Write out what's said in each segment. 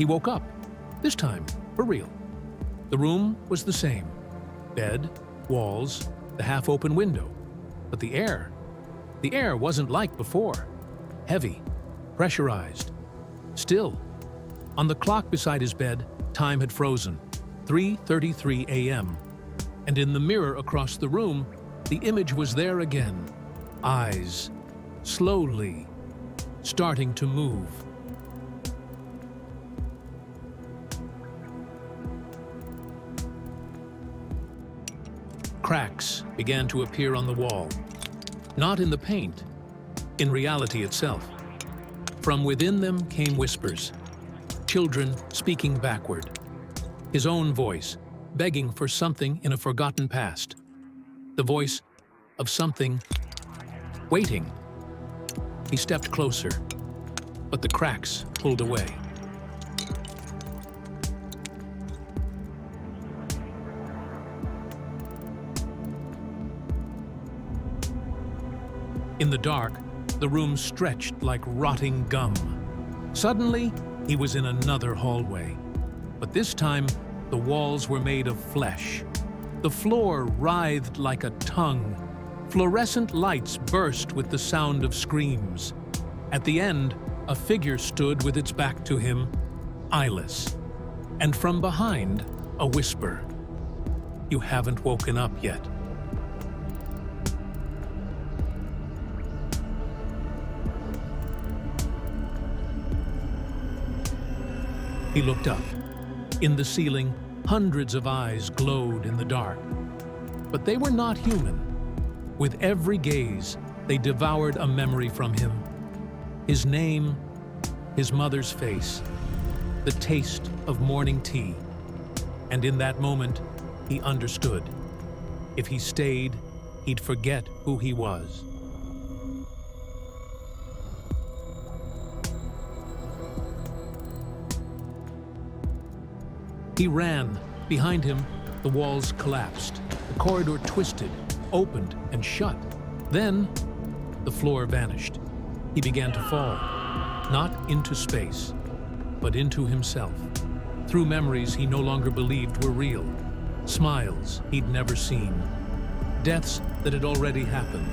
He woke up, this time for real. The room was the same. Bed, walls, the half-open window. But the air wasn't like before. Heavy, pressurized, still. On the clock beside his bed, time had frozen, 3:33 a.m. And in the mirror across the room, the image was there again. Eyes, slowly, starting to move. Cracks began to appear on the wall, not in the paint, in reality itself. From within them came whispers, children speaking backward, his own voice begging for something in a forgotten past, the voice of something waiting. He stepped closer, but the cracks pulled away. In the dark, the room stretched like rotting gum. Suddenly, he was in another hallway. But this time, the walls were made of flesh. The floor writhed like a tongue. Fluorescent lights burst with the sound of screams. At the end, a figure stood with its back to him, eyeless. And from behind, a whisper. "You haven't woken up yet." He looked up. In the ceiling, hundreds of eyes glowed in the dark. But they were not human. With every gaze, they devoured a memory from him. His name, his mother's face, the taste of morning tea. And in that moment, he understood. If he stayed, he'd forget who he was. He ran. Behind him, the walls collapsed. The corridor twisted, opened, and shut. Then, the floor vanished. He began to fall, not into space, but into himself. Through memories he no longer believed were real. Smiles he'd never seen. Deaths that had already happened.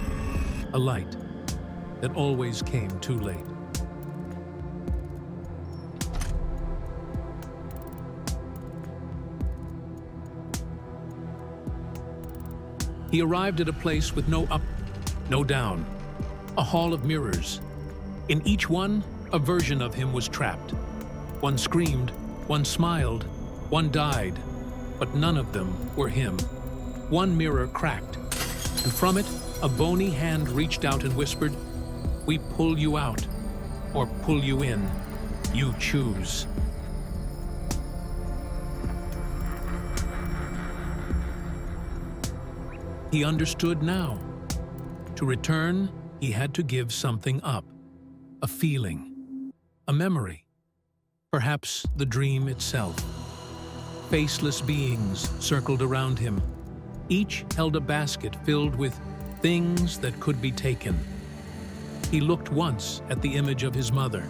A light that always came too late. He arrived at a place with no up, no down. A hall of mirrors. In each one, a version of him was trapped. One screamed, one smiled, one died, but none of them were him. One mirror cracked, and from it, a bony hand reached out and whispered, "We pull you out, or pull you in. You choose." He understood now. To return, he had to give something up. A feeling, a memory, perhaps the dream itself. Faceless beings circled around him. Each held a basket filled with things that could be taken. He looked once at the image of his mother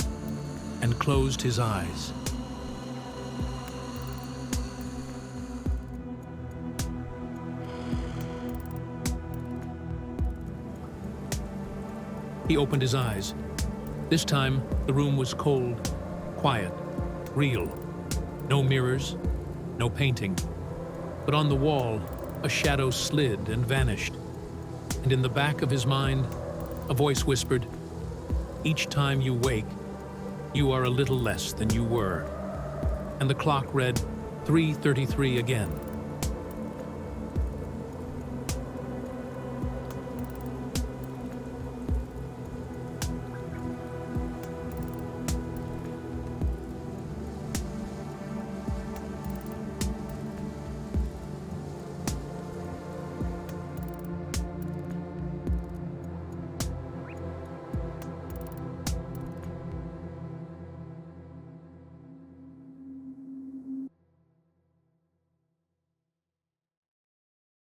and closed his eyes. He opened his eyes. This time, the room was cold, quiet, real. No mirrors, no painting. But on the wall, a shadow slid and vanished. And in the back of his mind, a voice whispered, "Each time you wake, you are a little less than you were." And the clock read 3:33 again.